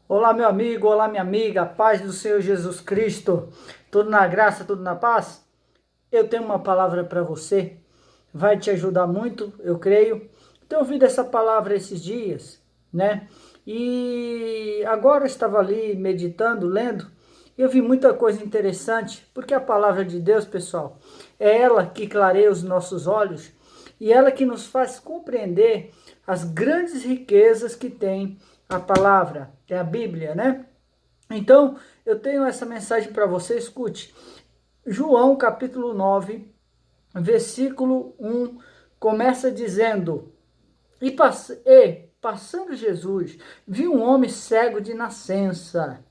Olá, meu amigo, olá, minha amiga, paz do Senhor Jesus Cristo, tudo na graça, tudo na paz? Eu tenho uma palavra para você, vai te ajudar muito, eu creio. Tenho ouvido essa palavra esses dias, né? E agora eu estava ali meditando, lendo, e eu vi muita coisa interessante, porque a palavra de Deus, pessoal, é ela que clareia os nossos olhos e ela que nos faz compreender as grandes riquezas que tem a palavra, é a Bíblia, né? Então, eu tenho essa mensagem para você, escute. João capítulo 9, versículo 1, começa dizendo: passando Jesus, viu um homem cego de nascença.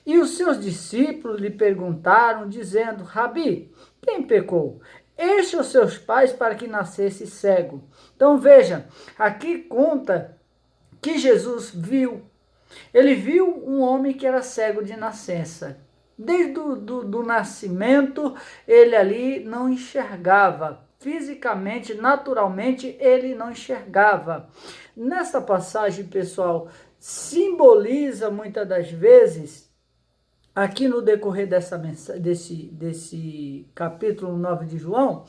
E os seus discípulos lhe perguntaram, dizendo: Rabi, quem pecou? Este ou seus pais para que nascesse cego? Então veja, aqui conta que Jesus viu. Ele viu um homem que era cego de nascença. Desde do nascimento, ele ali não enxergava. Fisicamente, naturalmente, ele não enxergava. Nessa passagem, pessoal, simboliza muitas das vezes, aqui no decorrer desse capítulo 9 de João,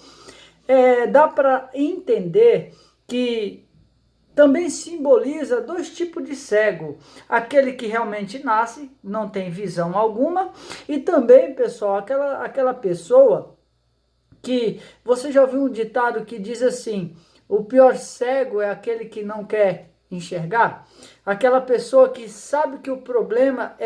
dá para entender que também simboliza dois tipos de cego. Aquele que realmente nasce, não tem visão alguma, e também, pessoal, aquela pessoa que você já ouviu um ditado que diz assim: o pior cego é aquele que não quer enxergar. Aquela pessoa que sabe que o problema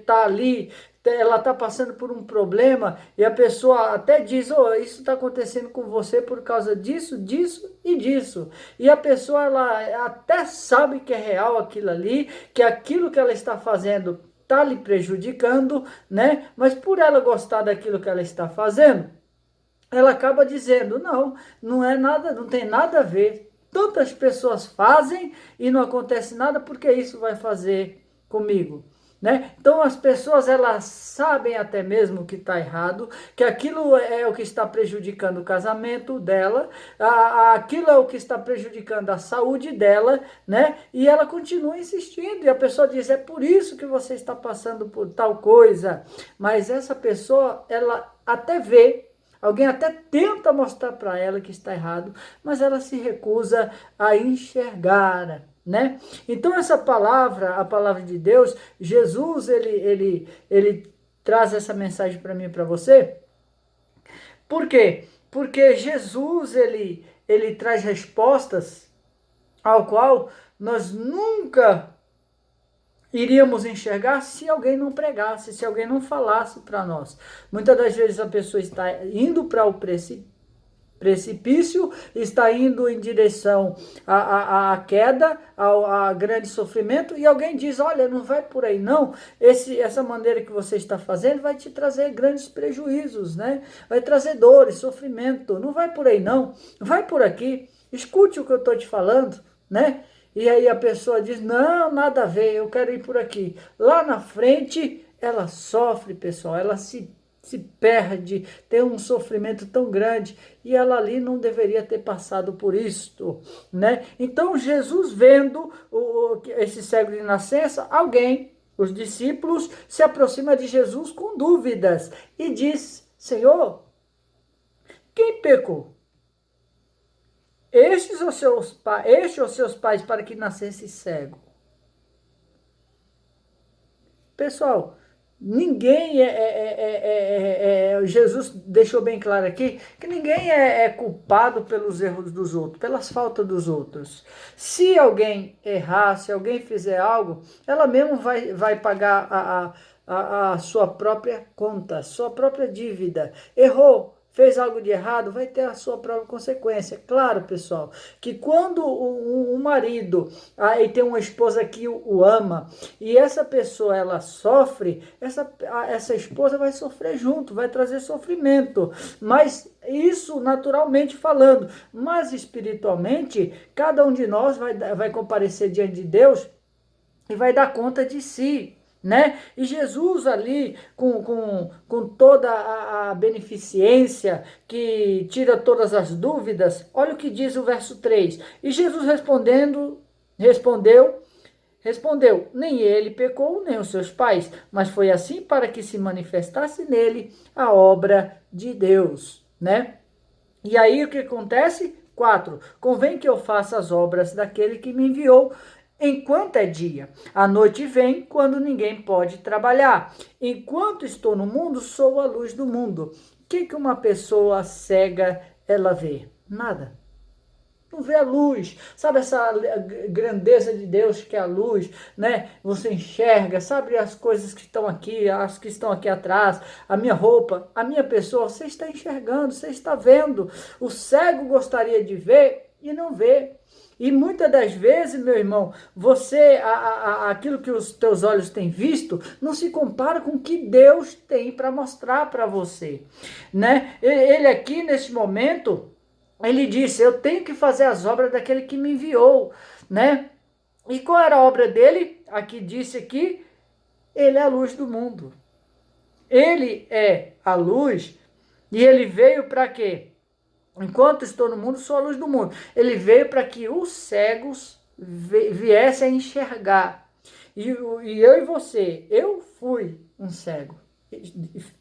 tá ali, ela está passando por um problema e a pessoa até diz: oh, isso está acontecendo com você por causa disso, disso e disso. E a pessoa ela até sabe que é real aquilo ali, que aquilo que ela está fazendo está lhe prejudicando, né? Mas por ela gostar daquilo que ela está fazendo, ela acaba dizendo: não, não é nada, não tem nada a ver. Tantas pessoas fazem e não acontece nada, porque isso vai fazer comigo, né? Então as pessoas elas sabem até mesmo que está errado, que aquilo é o que está prejudicando o casamento dela, aquilo é o que está prejudicando a saúde dela, né? E ela continua insistindo, e a pessoa diz: é por isso que você está passando por tal coisa. Mas essa pessoa, ela até vê, alguém até tenta mostrar para ela que está errado, mas ela se recusa a enxergar, né? Então essa palavra, a palavra de Deus, Jesus, ele traz essa mensagem para mim e para você. Por quê? Porque Jesus, ele traz respostas ao qual nós nunca iríamos enxergar se alguém não pregasse, se alguém não falasse para nós. Muitas das vezes a pessoa está indo para o precipício, está indo em direção à queda, a grande sofrimento, e alguém diz: olha, não vai por aí não, essa maneira que você está fazendo vai te trazer grandes prejuízos, né? Vai trazer dores, sofrimento, não vai por aí não, vai por aqui, escute o que eu estou te falando, né? E aí a pessoa diz: não, nada a ver, eu quero ir por aqui. Lá na frente, ela sofre, pessoal, ela se perde, tem um sofrimento tão grande, e ela ali não deveria ter passado por isto, né? Então Jesus, vendo esse cego de nascença, os discípulos, se aproxima de Jesus com dúvidas e diz: Senhor, quem pecou? Estes ou seus pais para que nascesse cego? Pessoal, ninguém Jesus deixou bem claro aqui que ninguém é culpado pelos erros dos outros, pelas faltas dos outros. Se alguém errar, se alguém fizer algo, ela mesmo vai pagar a sua própria conta, sua própria dívida. Errou, fez algo de errado, vai ter a sua própria consequência. Claro, pessoal, que quando o marido aí tem uma esposa que o ama, e essa pessoa ela sofre, essa esposa vai sofrer junto, vai trazer sofrimento, mas isso naturalmente falando, mas espiritualmente, cada um de nós vai comparecer diante de Deus e vai dar conta de si, né? E Jesus ali, com toda a beneficência, que tira todas as dúvidas, olha o que diz o verso 3. E Jesus respondeu, Respondeu: nem ele pecou, nem os seus pais, mas foi assim para que se manifestasse nele a obra de Deus, né? E aí o que acontece? 4. Convém que eu faça as obras daquele que me enviou enquanto é dia. A noite vem quando ninguém pode trabalhar. Enquanto estou no mundo, sou a luz do mundo. O que uma pessoa cega ela vê? Nada. Não vê a luz, sabe essa grandeza de Deus que é a luz, né? Você enxerga, sabe as coisas que estão aqui, as que estão aqui atrás, a minha roupa, a minha pessoa, você está enxergando, você está vendo. O cego gostaria de ver e não vê. E muitas das vezes, meu irmão, você, aquilo que os teus olhos têm visto, não se compara com o que Deus tem para mostrar para você, né? Ele aqui, nesse momento, ele disse: eu tenho que fazer as obras daquele que me enviou, né? E qual era a obra dele? Aqui disse aqui, ele é a luz do mundo. Ele é a luz e ele veio para quê? Enquanto estou no mundo, sou a luz do mundo. Ele veio para que os cegos viessem a enxergar. E eu e você, eu fui um cego,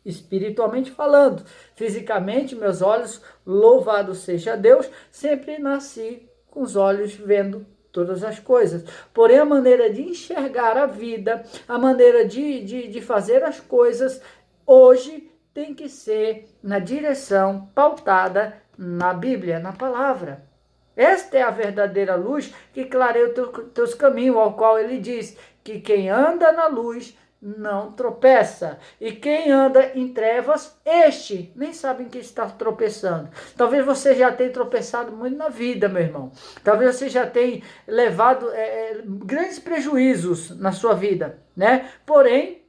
espiritualmente falando. Fisicamente, meus olhos, louvado seja Deus, sempre nasci com os olhos vendo todas as coisas. Porém, a maneira de enxergar a vida, a maneira de fazer as coisas, hoje tem que ser na direção pautada na Bíblia, na palavra. Esta é a verdadeira luz que clareia os teus caminhos, ao qual ele diz que quem anda na luz não tropeça. E quem anda em trevas, este nem sabe em que está tropeçando. Talvez você já tenha tropeçado muito na vida, meu irmão. Talvez você já tenha levado grandes prejuízos na sua vida, né? Porém,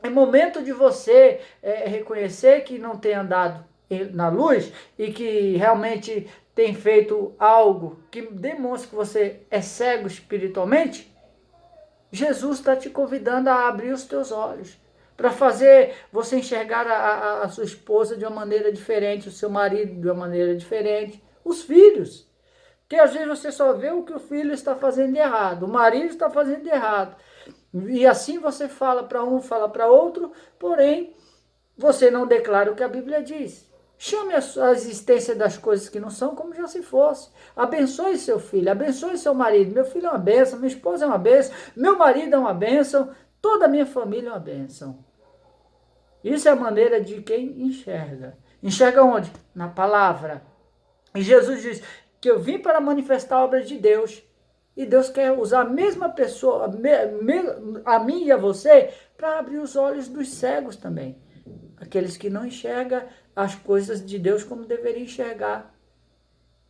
é momento de você reconhecer que não tem andado na luz e que realmente tem feito algo que demonstra que você é cego espiritualmente. Jesus está te convidando a abrir os teus olhos, para fazer você enxergar a sua esposa de uma maneira diferente, o seu marido de uma maneira diferente, os filhos. Porque às vezes você só vê o que o filho está fazendo de errado, o marido está fazendo de errado. E assim você fala para um, fala para outro, porém você não declara o que a Bíblia diz. Chame a existência das coisas que não são como já se fosse. Abençoe seu filho, abençoe seu marido. Meu filho é uma bênção, minha esposa é uma bênção, meu marido é uma bênção, toda a minha família é uma bênção. Isso é a maneira de quem enxerga. Enxerga onde? Na palavra. E Jesus diz que eu vim para manifestar a obra de Deus. E Deus quer usar a mesma pessoa, a mim e a você, para abrir os olhos dos cegos também. Aqueles que não enxergam as coisas de Deus como deveria enxergar.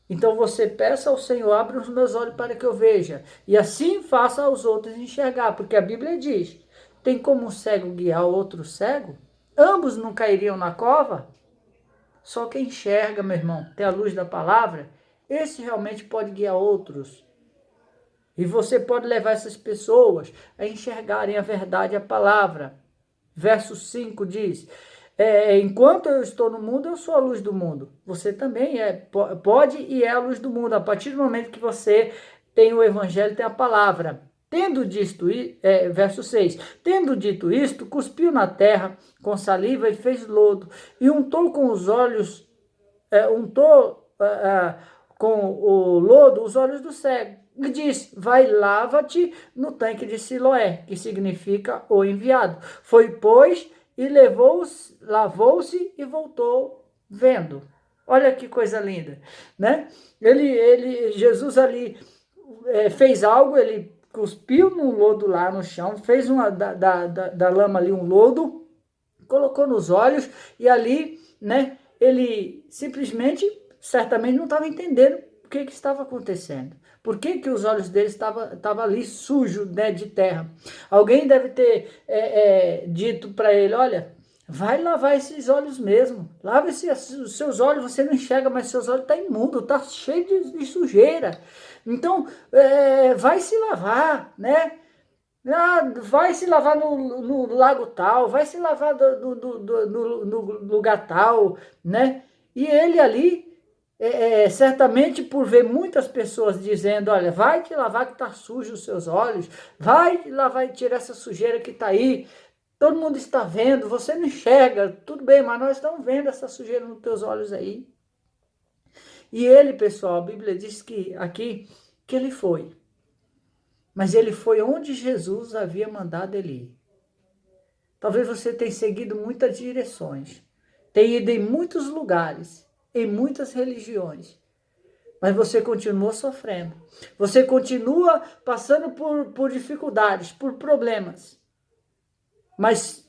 Então você peça ao Senhor, abra os meus olhos para que eu veja. E assim faça aos outros enxergar. Porque a Bíblia diz, tem como um cego guiar outro cego? Ambos não cairiam na cova? Só quem enxerga, meu irmão, tem a luz da palavra, esse realmente pode guiar outros. E você pode levar essas pessoas a enxergarem a verdade, a palavra. Verso 5 diz, enquanto eu estou no mundo, eu sou a luz do mundo. Você também pode e é a luz do mundo. A partir do momento que você tem o evangelho, tem a palavra. Tendo dito, verso 6, tendo dito isto, cuspiu na terra com saliva e fez lodo, e untou com os olhos, com o lodo os olhos do cego. E diz, vai, lava-te no tanque de Siloé, que significa o enviado. Foi, pois, e lavou-se e voltou vendo. Olha que coisa linda, né? Jesus ali fez algo, ele cuspiu no lodo lá no chão, fez da lama ali um lodo, colocou nos olhos e ali, né, ele simplesmente, certamente não estava entendendo o que estava acontecendo. Por que os olhos dele estavam ali sujos, né, de terra? Alguém deve ter dito para ele, olha, vai lavar esses olhos mesmo. Lava os seus olhos, você não enxerga, mas seus olhos estão imundos, está cheio de sujeira. Então, vai se lavar, né? Vai se lavar no lago tal, vai se lavar no lugar tal, né? E ele ali, certamente por ver muitas pessoas dizendo, olha, vai te lavar que está sujo os seus olhos, vai lavar e tirar essa sujeira que está aí, todo mundo está vendo, você não enxerga, tudo bem, mas nós estamos vendo essa sujeira nos teus olhos aí. E ele, pessoal, a Bíblia diz que aqui, que ele foi. Mas ele foi onde Jesus havia mandado ele ir. Talvez você tenha seguido muitas direções, tenha ido em muitos lugares, em muitas religiões, mas você continua sofrendo. Você continua passando por dificuldades, por problemas. Mas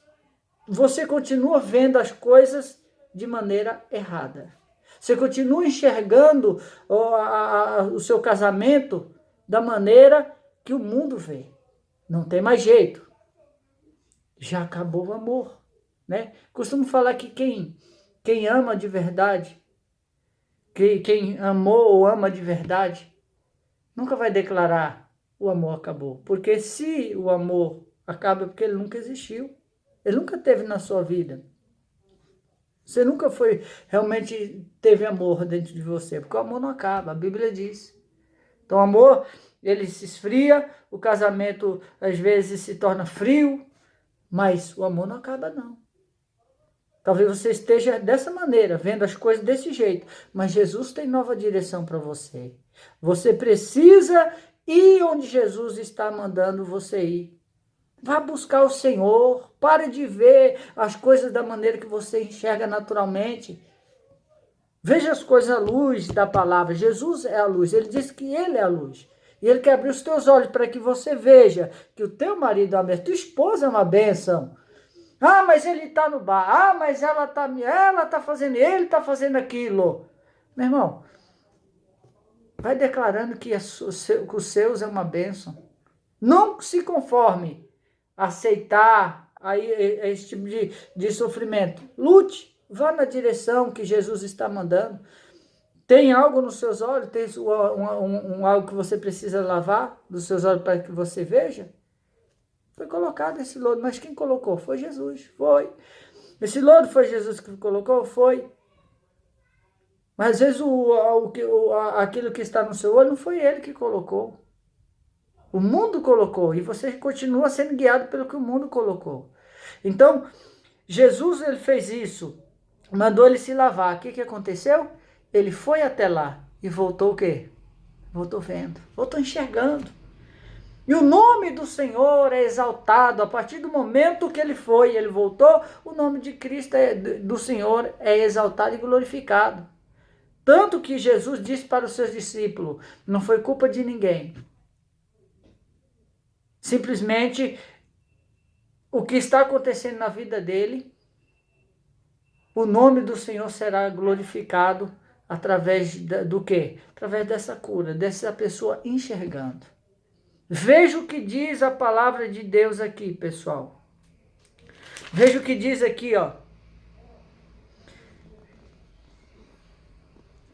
você continua vendo as coisas de maneira errada. Você continua enxergando o seu casamento da maneira que o mundo vê. Não tem mais jeito. Já acabou o amor, né? Costumo falar que quem ama de verdade, quem amou ou ama de verdade, nunca vai declarar o amor acabou. Porque se o amor acaba, é porque ele nunca existiu. Ele nunca teve na sua vida. Você nunca realmente teve amor dentro de você, porque o amor não acaba, a Bíblia diz. Então o amor, ele se esfria, o casamento às vezes se torna frio, mas o amor não acaba não. Talvez você esteja dessa maneira, vendo as coisas desse jeito, mas Jesus tem nova direção para você. Você precisa ir onde Jesus está mandando você ir. Vá buscar o Senhor, pare de ver as coisas da maneira que você enxerga naturalmente. Veja as coisas à luz da palavra. Jesus é a luz, ele disse que ele é a luz. E ele quer abrir os teus olhos para que você veja que o teu marido é uma bênção, tua esposa é uma bênção. Ah, mas ele está no bar. Ah, mas ela está fazendo, ele está fazendo aquilo. Meu irmão, vai declarando que os seus é uma bênção. Não se conforme aceitar aí esse tipo de sofrimento. Lute, vá na direção que Jesus está mandando. Tem algo nos seus olhos? Tem algo que você precisa lavar dos seus olhos para que você veja? Foi colocado esse lodo, mas quem colocou? Foi Jesus, foi. Esse lodo foi Jesus que colocou? Foi. Mas às vezes aquilo que está no seu olho não foi ele que colocou. O mundo colocou e você continua sendo guiado pelo que o mundo colocou. Então, Jesus ele fez isso, mandou ele se lavar. O que aconteceu? Ele foi até lá e voltou o quê? Voltou vendo, voltou enxergando. E o nome do Senhor é exaltado a partir do momento que ele foi, ele voltou, o nome de Cristo, do Senhor, é exaltado e glorificado. Tanto que Jesus disse para os seus discípulos, não foi culpa de ninguém. Simplesmente, o que está acontecendo na vida dele, o nome do Senhor será glorificado através do quê? Através dessa cura, dessa pessoa enxergando. Veja o que diz a palavra de Deus aqui, pessoal. Veja o que diz aqui, ó.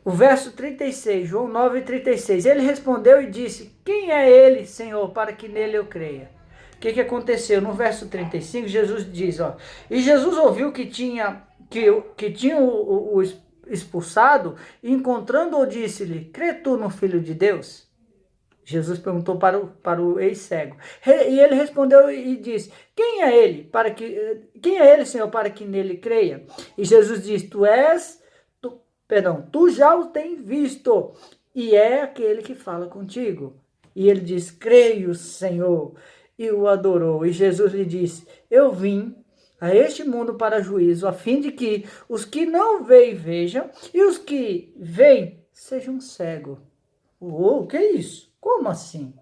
O verso 36, João 9:36. Ele respondeu e disse, quem é ele, Senhor, para que nele eu creia? O que aconteceu? No verso 35, Jesus diz, ó. E Jesus ouviu que tinha o expulsado, e encontrando-o, disse-lhe, crê tu no Filho de Deus? Jesus perguntou para o ex-cego. E ele respondeu e disse, quem é ele, Senhor, para que nele creia? E Jesus disse, tu já o tens visto, e é aquele que fala contigo. E ele diz, creio, Senhor, e o adorou. E Jesus lhe disse, eu vim a este mundo para juízo, a fim de que os que não veem vejam, e os que veem sejam cegos. O que é isso? Como assim?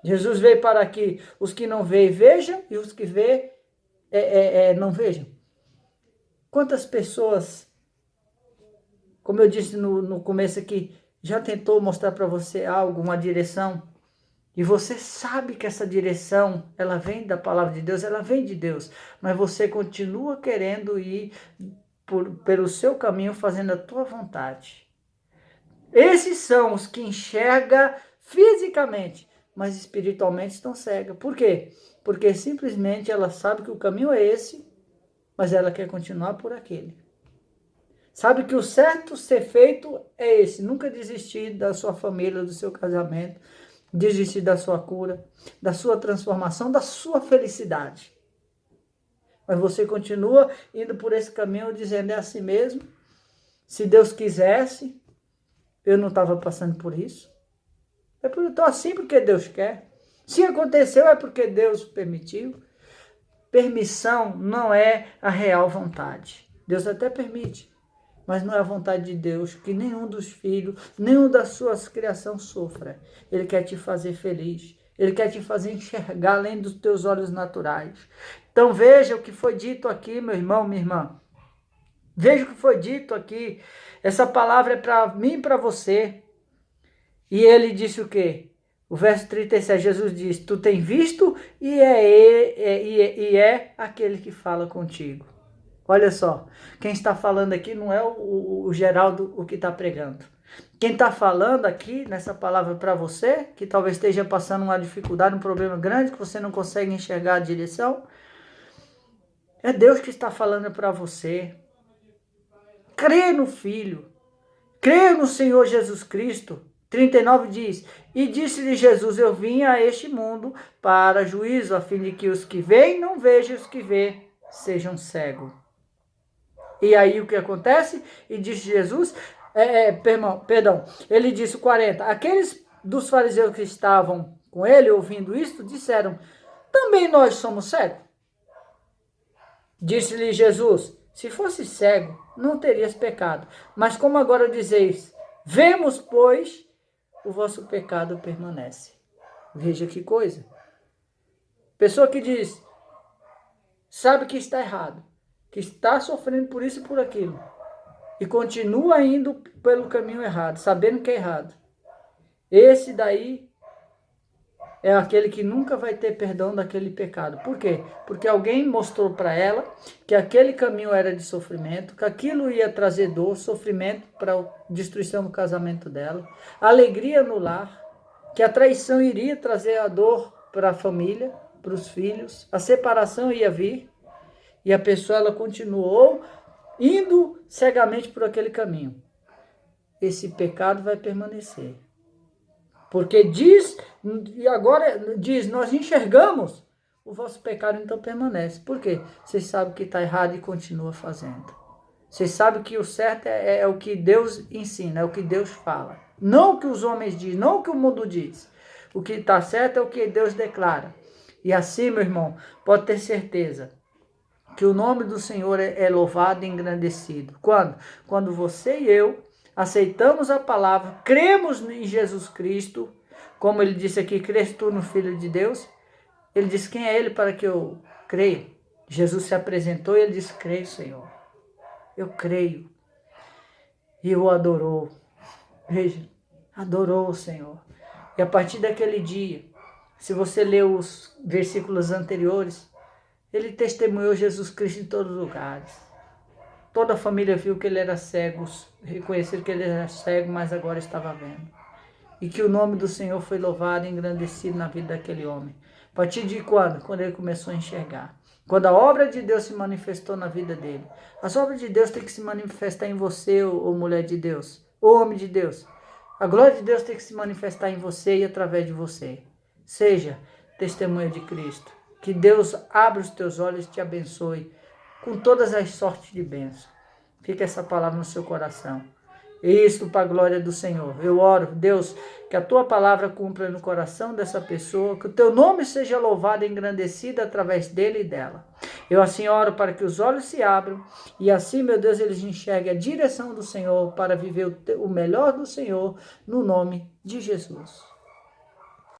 Jesus veio para que os que não veem vejam, e os que veem não vejam. Quantas pessoas, como eu disse no começo aqui, já tentou mostrar para você algo, uma direção, e você sabe que essa direção, ela vem da palavra de Deus, ela vem de Deus, mas você continua querendo ir pelo seu caminho, fazendo a tua vontade. Esses são os que enxergam fisicamente, mas espiritualmente estão cegos. Por quê? Porque simplesmente ela sabe que o caminho é esse, mas ela quer continuar por aquele. Sabe que o certo ser feito é esse, nunca desistir da sua família, do seu casamento, desistir da sua cura, da sua transformação, da sua felicidade. Mas você continua indo por esse caminho dizendo, é assim mesmo, se Deus quisesse, eu não estava passando por isso. Eu estou assim porque Deus quer. Se aconteceu é porque Deus permitiu. Permissão não é a real vontade. Deus até permite, mas não é a vontade de Deus que nenhum dos filhos, nenhum das suas criações sofra. Ele quer te fazer feliz. Ele quer te fazer enxergar além dos teus olhos naturais. Então veja o que foi dito aqui, meu irmão, minha irmã. Veja o que foi dito aqui. Essa palavra é para mim e para você. E ele disse o quê? O verso 37, Jesus diz, tu tem visto e é aquele que fala contigo. Olha só, quem está falando aqui não é o Geraldo o que está pregando. Quem está falando aqui nessa palavra para você, que talvez esteja passando uma dificuldade, um problema grande, que você não consegue enxergar a direção, é Deus que está falando para você. Crê no Filho, crê no Senhor Jesus Cristo. 39 diz, e disse-lhe Jesus, eu vim a este mundo para juízo, a fim de que os que veem não vejam, os que vê sejam cegos. E aí o que acontece? E disse Jesus, ele disse 40, aqueles dos fariseus que estavam com ele, ouvindo isto, disseram, também nós somos cegos. Disse-lhe Jesus, se fosse cego, não terias pecado, mas como agora dizeis, vemos, pois, o vosso pecado permanece. Veja que coisa. Pessoa que diz, sabe que está errado, que está sofrendo por isso e por aquilo, e continua indo pelo caminho errado, sabendo que é errado. Esse daí é aquele que nunca vai ter perdão daquele pecado. Por quê? Porque alguém mostrou para ela que aquele caminho era de sofrimento, que aquilo ia trazer dor, sofrimento para a destruição do casamento dela, alegria no lar, que a traição iria trazer a dor para a família, para os filhos, a separação ia vir, e a pessoa ela continuou indo cegamente por aquele caminho. Esse pecado vai permanecer. Porque diz, e agora diz, nós enxergamos, o vosso pecado então permanece. Por quê? Vocês sabem que está errado e continua fazendo. Vocês sabem que o certo é o que Deus ensina, é o que Deus fala. Não o que os homens dizem, não o que o mundo diz. O que está certo é o que Deus declara. E assim, meu irmão, pode ter certeza que o nome do Senhor é louvado e engrandecido. Quando? Quando você e eu aceitamos a palavra, cremos em Jesus Cristo, como ele disse aqui, crês tu no Filho de Deus? Ele disse, quem é ele para que eu creia? Jesus se apresentou e ele disse, creio, Senhor. Eu creio. E o adorou. Veja, adorou o Senhor. E a partir daquele dia, se você ler os versículos anteriores, ele testemunhou Jesus Cristo em todos os lugares. Toda a família viu que ele era cego, reconheceram que ele era cego, mas agora estava vendo. E que o nome do Senhor foi louvado e engrandecido na vida daquele homem. A partir de quando? Quando ele começou a enxergar. Quando a obra de Deus se manifestou na vida dele. As obras de Deus têm que se manifestar em você, ô mulher de Deus, ô homem de Deus. A glória de Deus tem que se manifestar em você e através de você. Seja testemunha de Cristo. Que Deus abra os teus olhos e te abençoe com todas as sortes de bênção. Fica essa palavra no seu coração. Isso para a glória do Senhor. Eu oro, Deus, que a tua palavra cumpra no coração dessa pessoa, que o teu nome seja louvado e engrandecido através dele e dela. Eu assim oro para que os olhos se abram e assim, meu Deus, eles enxerguem a direção do Senhor para viver o melhor do Senhor no nome de Jesus.